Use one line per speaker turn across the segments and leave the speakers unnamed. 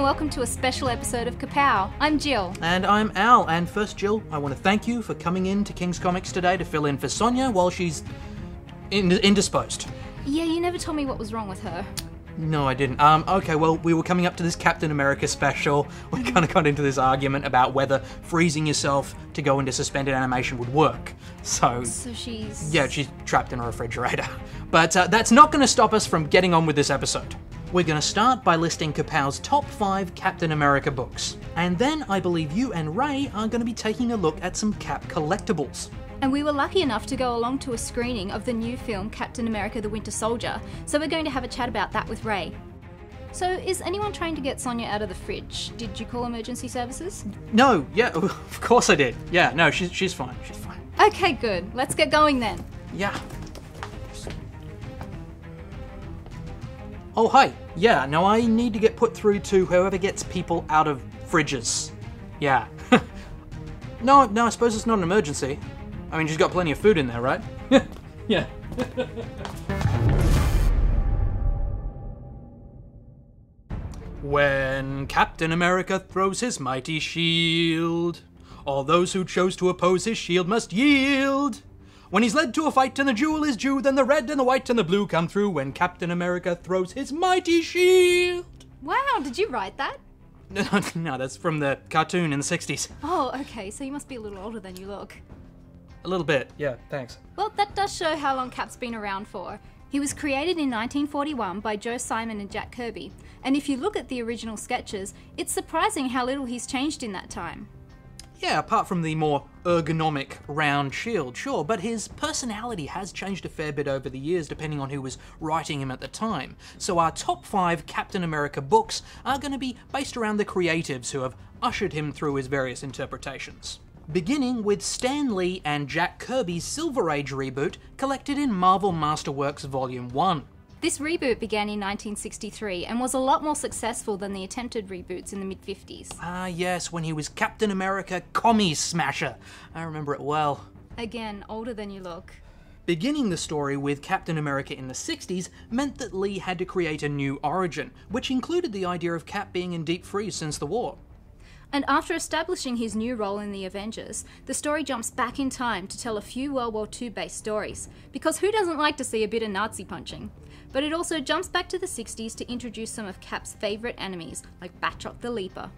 welcome to a special episode of Kapow. I'm Jill.
And I'm Al, and first, Jill, I want to thank you for coming in to King's Comics today to fill in for Sonya while she's indisposed.
Yeah, you never told me what was wrong with her.
No, I didn't. Okay, well, we were coming up to this Captain America special. We kind of got into this argument about whether freezing yourself to go into suspended animation would work. So
she's...
Yeah, she's trapped in a refrigerator. But that's not going to stop us from getting on with this episode. We're going to start by listing Kapow's top 5 Captain America books. And then I believe you and Ray are going to be taking a look at some Cap collectibles.
And we were lucky enough to go along to a screening of the new film Captain America the Winter Soldier, so we're going to have a chat about that with Ray. So, is anyone trying to get Sonya out of the fridge? Did you call emergency services?
No, yeah, of course I did. Yeah, no, she's fine, she's fine.
Okay, good. Let's get going then.
Yeah. Oh, hi. Yeah, now I need to get put through to whoever gets people out of fridges. Yeah. No, I suppose it's not an emergency. I mean, she's got plenty of food in there, right? Yeah. When Captain America throws his mighty shield, all those who chose to oppose his shield must yield. When he's led to a fight and the jewel is due, then the red and the white and the blue come through when Captain America throws his mighty shield.
Wow, did you write that?
No, that's from the cartoon in the 60s.
Oh, okay, so you must be a little older than you look.
A little bit, yeah, thanks.
Well, that does show how long Cap's been around for. He was created in 1941 by Joe Simon and Jack Kirby, and if you look at the original sketches, it's surprising how little he's changed in that time.
Yeah, apart from the more ergonomic round shield, sure, but his personality has changed a fair bit over the years depending on who was writing him at the time. So our top 5 Captain America books are going to be based around the creatives who have ushered him through his various interpretations. Beginning with Stan Lee and Jack Kirby's Silver Age reboot collected in Marvel Masterworks Volume 1.
This reboot began in 1963 and was a lot more successful than the attempted reboots in the mid-50s.
Ah yes, when he was Captain America Commie Smasher. I remember it well.
Again, older than you look.
Beginning the story with Captain America in the 60s meant that Lee had to create a new origin, which included the idea of Cap being in deep freeze since the war.
And after establishing his new role in the Avengers, the story jumps back in time to tell a few World War II based stories, because who doesn't like to see a bit of Nazi punching? But it also jumps back to the 60s to introduce some of Cap's favourite enemies, like Batroc the Leaper.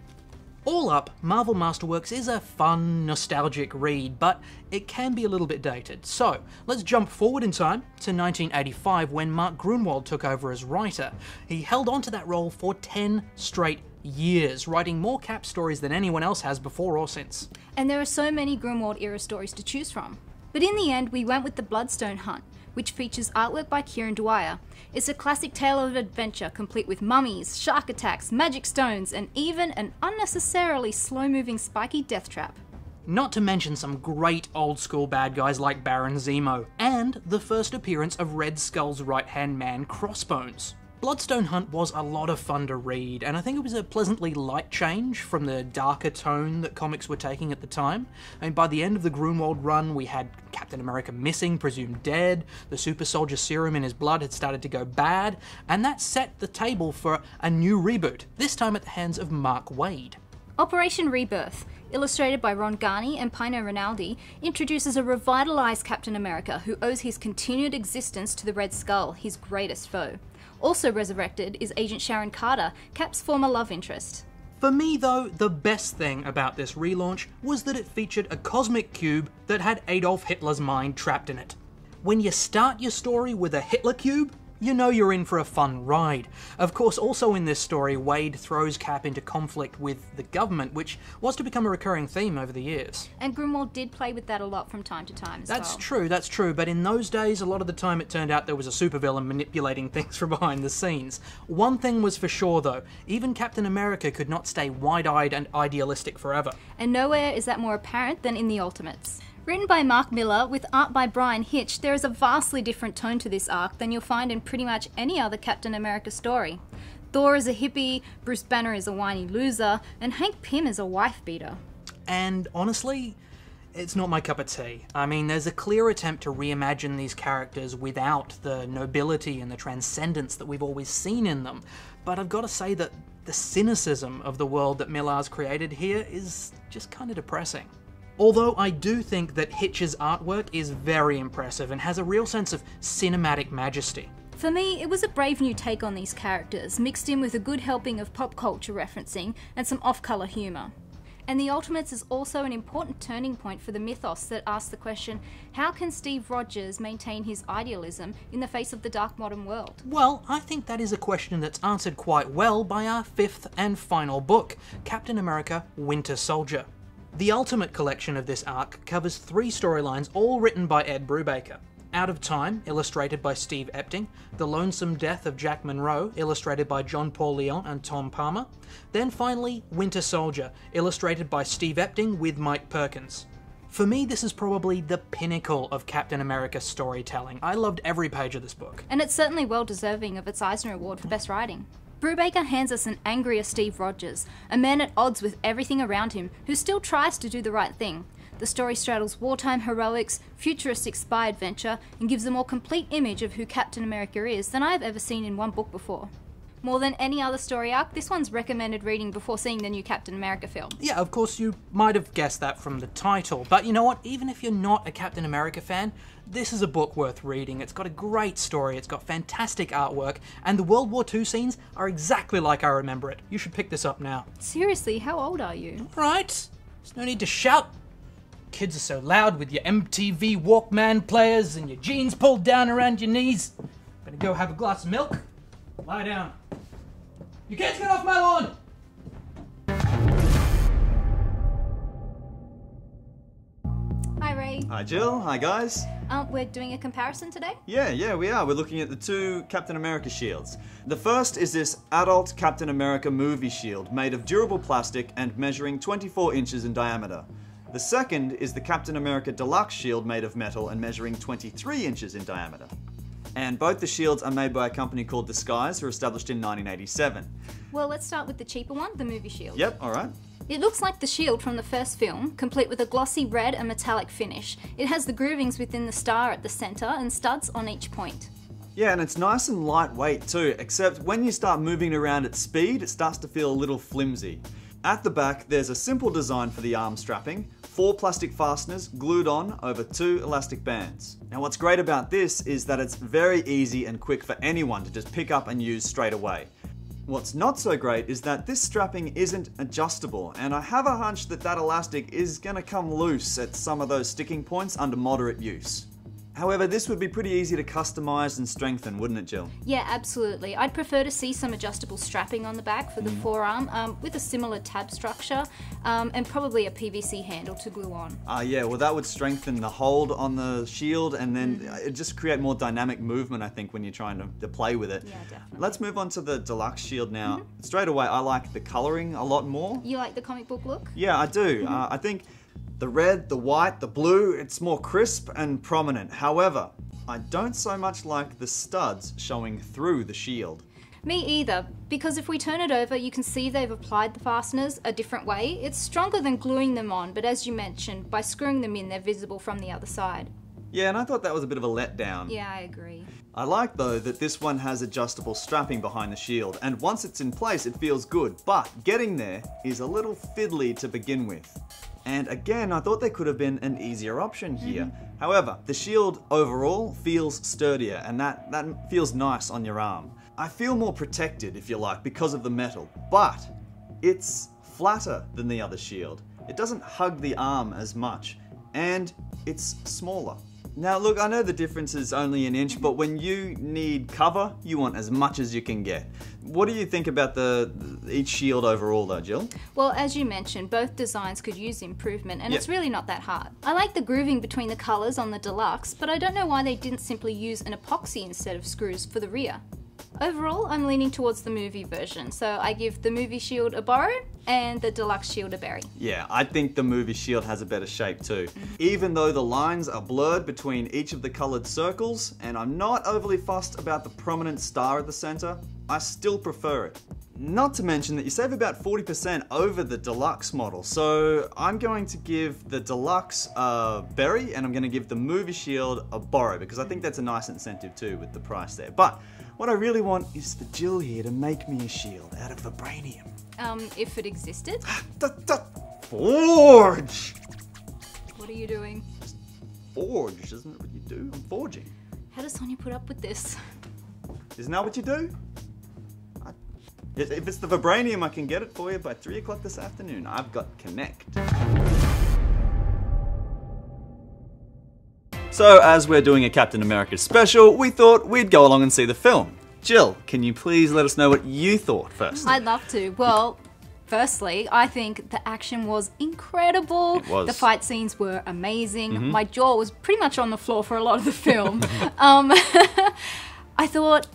All up, Marvel Masterworks is a fun, nostalgic read, but it can be a little bit dated. So, let's jump forward in time to 1985 when Mark Gruenwald took over as writer. He held on to that role for 10 straight years, writing more Cap stories than anyone else has before or since.
And there are so many Gruenwald era stories to choose from. But in the end, we went with The Bloodstone Hunt, which features artwork by Kieran Dwyer. It's a classic tale of adventure, complete with mummies, shark attacks, magic stones, and even an unnecessarily slow-moving spiky death trap.
Not to mention some great old-school bad guys like Baron Zemo, and the first appearance of Red Skull's right-hand man, Crossbones. Bloodstone Hunt was a lot of fun to read, and I think it was a pleasantly light change from the darker tone that comics were taking at the time. I mean, by the end of the Gruenwald run, we had Captain America missing, presumed dead, the super soldier serum in his blood had started to go bad, and that set the table for a new reboot, this time at the hands of Mark Waid.
Operation Rebirth, illustrated by Ron Garney and Pino Rinaldi, introduces a revitalised Captain America who owes his continued existence to the Red Skull, his greatest foe. Also resurrected is Agent Sharon Carter, Cap's former love interest.
For me though, the best thing about this relaunch was that it featured a cosmic cube that had Adolf Hitler's mind trapped in it. When you start your story with a Hitler cube, you know you're in for a fun ride. Of course, also in this story, Waid throws Cap into conflict with the government, which was to become a recurring theme over the years.
And Gruenwald did play with that a lot from time to time as well.
That's true, but in those days, a lot of the time it turned out there was a supervillain manipulating things from behind the scenes. One thing was for sure though, even Captain America could not stay wide-eyed and idealistic forever.
And nowhere is that more apparent than in the Ultimates. Written by Mark Miller with art by Brian Hitch, there is a vastly different tone to this arc than you'll find in pretty much any other Captain America story. Thor is a hippie, Bruce Banner is a whiny loser, and Hank Pym is a wife-beater.
And honestly, It's not my cup of tea. I mean, there's a clear attempt to reimagine these characters without the nobility and the transcendence that we've always seen in them. But I've got to say that the cynicism of the world that Millar's created here is just kind of depressing. Although I do think that Hitch's artwork is very impressive and has a real sense of cinematic majesty.
For me, it was a brave new take on these characters, mixed in with a good helping of pop culture referencing and some off-colour humour. And the Ultimates is also an important turning point for the mythos that asks the question, how can Steve Rogers maintain his idealism in the face of the dark modern world?
Well, I think that is a question that's answered quite well by our fifth and final book, Captain America: Winter Soldier. The Ultimate collection of this arc covers 3 storylines, all written by Ed Brubaker. Out of Time, illustrated by Steve Epting, The Lonesome Death of Jack Monroe, illustrated by John Paul Leon and Tom Palmer, then finally Winter Soldier, illustrated by Steve Epting with Mike Perkins. For me, this is probably the pinnacle of Captain America storytelling. I loved every page of this book.
And it's certainly well deserving of its Eisner Award for Best Writing. Brubaker hands us an angrier Steve Rogers, a man at odds with everything around him, who still tries to do the right thing. The story straddles wartime heroics, futuristic spy adventure, and gives a more complete image of who Captain America is than I have ever seen in one book before. More than any other story arc, this one's recommended reading before seeing the new Captain America film.
Yeah, of course you might have guessed that from the title, but you know what, even if you're not a Captain America fan, this is a book worth reading. It's got a great story, it's got fantastic artwork, and the World War II scenes are exactly like I remember it. You should pick this up now.
Seriously, how old are you?
Right, there's no need to shout. Kids are so loud with your MTV Walkman players and your jeans pulled down around your knees. Better go have a glass of milk. Lie down. You kids, get off my lawn!
Hi Ray.
Hi Jill, hi guys.
We're doing a comparison today?
Yeah, we are. We're looking at the 2 Captain America shields. The first is this adult Captain America movie shield made of durable plastic and measuring 24 inches in diameter. The second is the Captain America Deluxe shield made of metal and measuring 23 inches in diameter. And both the shields are made by a company called Disguise, who were established in 1987.
Well, let's start with the cheaper one, the movie shield.
Yep, alright.
It looks like the shield from the first film, complete with a glossy red and metallic finish. It has the groovings within the star at the centre and studs on each point.
Yeah, and it's nice and lightweight too, except when you start moving around at speed, it starts to feel a little flimsy. At the back, there's a simple design for the arm strapping, 4 plastic fasteners glued on over 2 elastic bands. Now what's great about this is that it's very easy and quick for anyone to just pick up and use straight away. What's not so great is that this strapping isn't adjustable, and I have a hunch that that elastic is gonna come loose at some of those sticking points under moderate use. However, this would be pretty easy to customize and strengthen, wouldn't it, Jill?
Yeah, absolutely. I'd prefer to see some adjustable strapping on the back for the forearm, with a similar tab structure, and probably a PVC handle to glue on.
Yeah, well that would strengthen the hold on the shield, and then it just create more dynamic movement, I think, when you're trying to play with it.
Yeah, definitely.
Let's move on to the deluxe shield now. Straight away, I like the coloring a lot more.
You like the comic book look?
Yeah, I do. I think the red, the white, the blue, it's more crisp and prominent. However, I don't so much like the studs showing through the shield.
Me either, because if we turn it over, you can see they've applied the fasteners a different way. It's stronger than gluing them on, but as you mentioned, by screwing them in, they're visible from the other side.
Yeah, and I thought that was a bit of a letdown.
Yeah, I agree.
I like though that this one has adjustable strapping behind the shield, and once it's in place it feels good, but getting there is a little fiddly to begin with. And again, I thought there could have been an easier option here. However, the shield overall feels sturdier, and that feels nice on your arm. I feel more protected, if you like, because of the metal, but it's flatter than the other shield. It doesn't hug the arm as much, and it's smaller. Now look, I know the difference is only an inch, but when you need cover, you want as much as you can get. What do you think about each shield overall though, Jill?
Well, as you mentioned, both designs could use improvement, and it's really not that hard. I like the grooving between the colours on the deluxe, but I don't know why they didn't simply use an epoxy instead of screws for the rear. Overall, I'm leaning towards the movie version, so I give the movie shield a borrow and the deluxe shield a bury.
Yeah, I think the movie shield has a better shape too. Even though the lines are blurred between each of the coloured circles, and I'm not overly fussed about the prominent star at the centre, I still prefer it. Not to mention that you save about 40% over the deluxe model. So I'm going to give the deluxe a berry, and I'm going to give the movie shield a borrow, because I think that's a nice incentive too with the price there. But what I really want is for Jill here to make me a shield out of vibranium.
If it existed?
Forge!
What are you doing?
Forge, isn't it what you do? I'm forging.
How does Sonya put up with this?
Isn't that what you do? If it's the vibranium, I can get it for you by 3 o'clock this afternoon. I've got Connect. So, as we're doing a Captain America special, we thought we'd go along and see the film. Jill, can you please let us know what you thought first?
I'd love to. Well, firstly, I think the action was incredible.
It was.
The fight scenes were amazing. My jaw was pretty much on the floor for a lot of the film. I thought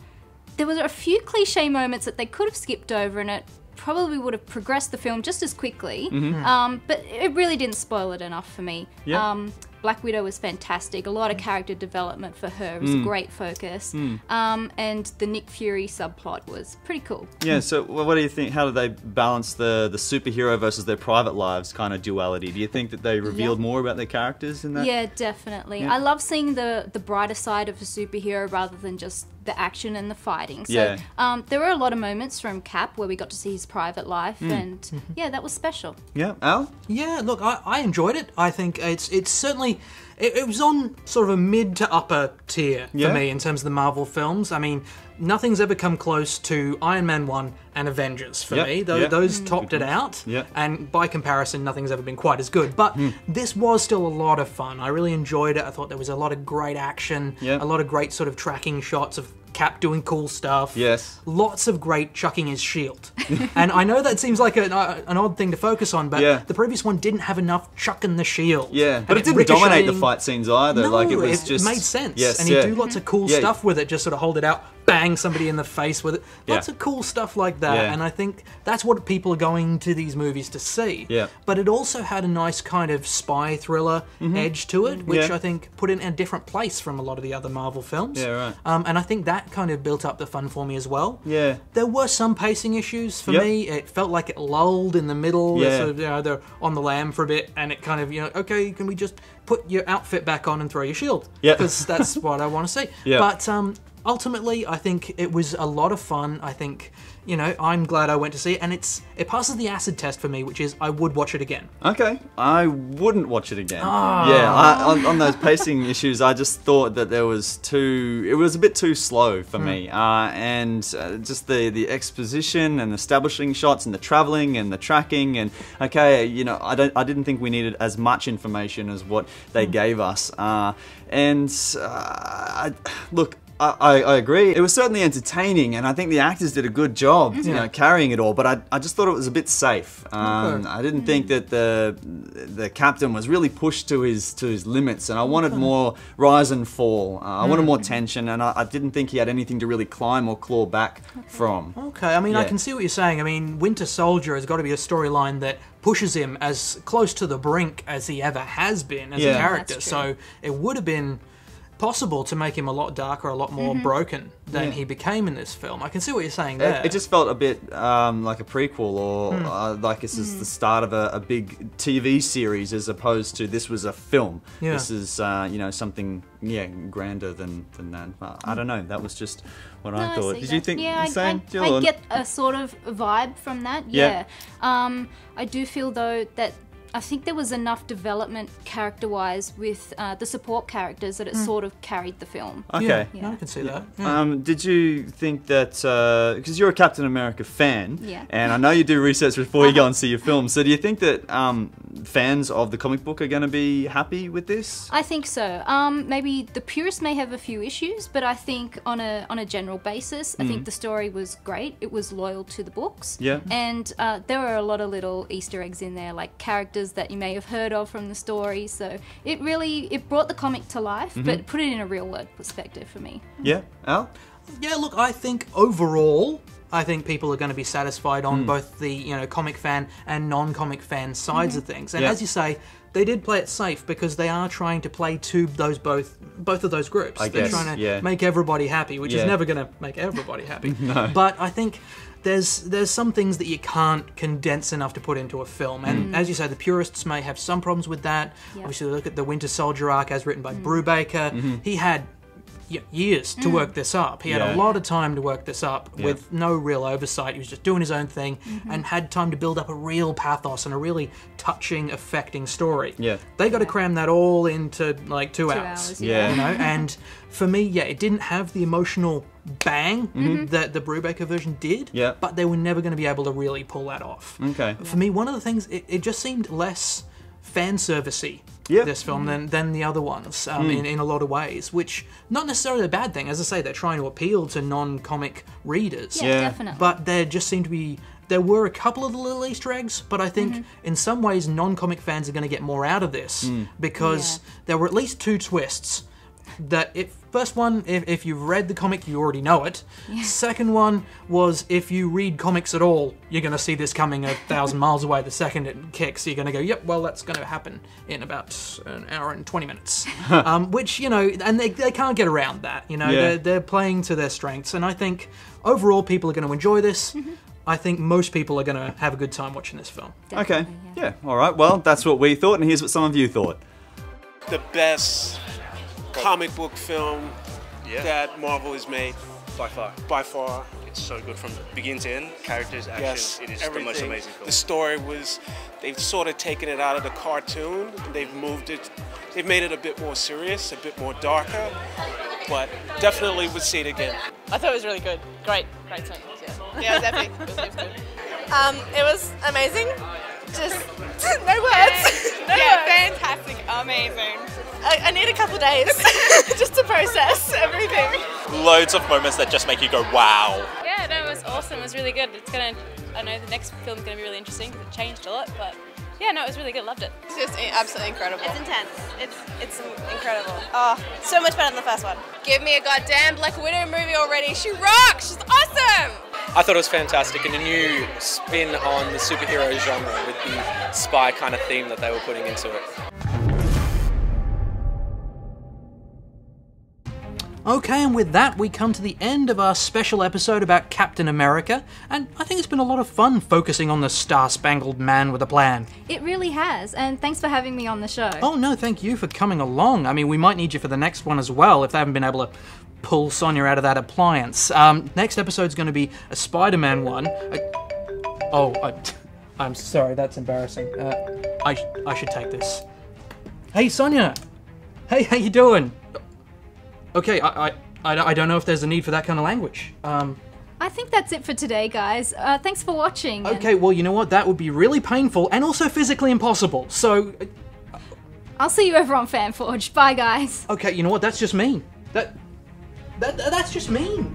there were a few cliche moments that they could have skipped over, and it probably would have progressed the film just as quickly. But it really didn't spoil it enough for me.
Yeah.
Black Widow was fantastic. A lot of character development for her. It was a great focus. And the Nick Fury subplot was pretty cool.
Yeah, so what do you think? How do they balance the superhero versus their private lives kind of duality? Do you think that they revealed more about their characters in that?
Yeah, definitely.
Yeah.
I love seeing the brighter side of a superhero rather than just the action and the fighting. So
Yeah.
there were a lot of moments from Cap where we got to see his private life, and yeah, that was special.
Yeah, Al?
Yeah, look, I enjoyed it. I think it's certainly... It was on sort of a mid to upper tier for me in terms of the Marvel films. I mean, nothing's ever come close to Iron Man 1 and Avengers for me. Those topped it out. And by comparison, nothing's ever been quite as good. But this was still a lot of fun. I really enjoyed it. I thought there was a lot of great action, a lot of great sort of tracking shots of Cap doing cool stuff.
Yes.
Lots of great chucking his shield. And I know that seems like an odd thing to focus on, but the previous one didn't have enough chucking the shield.
Yeah, but it didn't dominate the fight scenes either.
No,
like it was
it made sense.
Yes,
and he'd do lots of cool stuff with it, just sort of hold it out, bang somebody in the face with it. Lots of cool stuff like that. And I think that's what people are going to these movies to see. But it also had a nice kind of spy thriller edge to it, which I think put it in a different place from a lot of the other Marvel films.
Yeah, right.
And I think that kind of built up the fun for me as well.
Yeah.
There were some pacing issues for me. It felt like it lulled in the middle. Sort of, they're on the lam for a bit, and it kind of, okay, can we just put your outfit back on and throw your shield? Because that's what I want to see. But ultimately, I think it was a lot of fun. I think, I'm glad I went to see it, and it passes the acid test for me, which is I would watch it again.
Okay, I wouldn't watch it again. Yeah, on those pacing issues, I just thought that it was a bit too slow for me, and just the exposition and establishing shots and the traveling and the tracking, and I didn't think we needed as much information as what they gave us, look. I agree. It was certainly entertaining, and I think the actors did a good job, carrying it all. But I just thought it was a bit safe. I didn't think that the captain was really pushed to his limits, and I wanted more rise and fall. I wanted more tension, and I didn't think he had anything to really climb or claw back from.
Okay, I mean, I can see what you're saying. I mean, Winter Soldier has got to be a storyline that pushes him as close to the brink as he ever has been as a character. So it would have been possible to make him a lot darker, a lot more broken than he became in this film. I can see what you're saying there.
It just felt a bit like a prequel, or like this is the start of a big TV series, as opposed to this was a film. This is something grander than that. I don't know. That was just what I thought. Did you think the same, Jill?
I get a sort of vibe from that. I do feel though that I think there was enough development character-wise with the support characters that it sort of carried the film.
Okay.
Yeah, I can see that.
Did you think that, because you're a Captain America fan, and I know you do research before you go and see your film, so do you think that fans of the comic book are going to be happy with this?
I think so. Maybe the purists may have a few issues, but I think on a general basis, I think the story was great. It was loyal to the books. And there were a lot of little Easter eggs in there, like characters that you may have heard of from the story, so it brought the comic to life, but put it in a real world perspective for me.
Yeah, Al?
Yeah, look, I think overall, people are going to be satisfied on both the comic fan and non-comic fan sides of things, and as you say, they did play it safe because they are trying to play to those both both of those groups. They're trying to make everybody happy, which is never going to make everybody happy.
No.
But I think there's some things that you can't condense enough to put into a film. And as you say, the purists may have some problems with that. Obviously, look at the Winter Soldier arc as written by Brubaker. He had years to work this up. He had a lot of time to work this up with no real oversight. He was just doing his own thing and had time to build up a real pathos and a really touching, affecting story. They got to cram that all into like 2 hours. You know? And for me, it didn't have the emotional bang that the Brubaker version did, but they were never going to be able to really pull that off. For me, one of the things, it just seemed less fan servicey, this film, than the other ones in a lot of ways, which not necessarily a bad thing. As I say, they're trying to appeal to non-comic readers.
Definitely.
But there just seemed to be, there were a couple of the little Easter eggs, but I think in some ways non-comic fans are going to get more out of this because there were at least 2 twists. That first one, if you've read the comic, you already know it. Second one was, if you read comics at all, you're going to see this coming 1,000 miles away. The second it kicks, you're going to go, yep, well, that's going to happen in about an hour and 20 minutes. Which, you know, and they can't get around that. You know, they're playing to their strengths. And I think overall people are going to enjoy this. I think most people are going to have a good time watching this film.
Okay, all right. Well, that's what we thought, and here's what some of you thought.
The best comic book film that Marvel has made.
By far.
By far.
It's so good from beginning to end. Characters, action, it is the most amazing film.
The story was, they've sort of taken it out of the cartoon, and they've moved it, they've made it a bit more serious, a bit more darker, but definitely would see it again.
I thought it was really good. Great song. Yeah, it was epic. It was good. It was amazing. Just no words. Fantastic, amazing. I need a couple days just to process everything.
Loads of moments that just make you go, wow.
Yeah, no, it was awesome. It was really good. It's gonna, I know the next film's gonna be really interesting because it changed a lot, but yeah, no, it was really good. Loved it. It's just absolutely incredible. It's intense. It's incredible. Oh, so much better than the first one. Give me a goddamn Black Widow movie already. She rocks. She's awesome.
I thought it was fantastic, and a new spin on the superhero genre with the spy kind of theme that they were putting into it.
Okay, and with that, we come to the end of our special episode about Captain America, and I think it's been a lot of fun focusing on the Star-Spangled Man with a Plan.
It really has, and thanks for having me on the show.
Oh no, thank you for coming along. I mean, we might need you for the next one as well, if they haven't been able to pull Sonya out of that appliance. Next episode's going to be a Spider-Man one. I'm sorry, that's embarrassing. I should take this. Hey, Sonya! Hey, how you doing? Okay, I don't know if there's a need for that kind of language.
I think that's it for today, guys. Thanks for watching.
Okay, well, you know what? That would be really painful and also physically impossible, so...
I'll see you over on FanForge. Bye, guys.
Okay, you know what? That's just mean. That's just mean.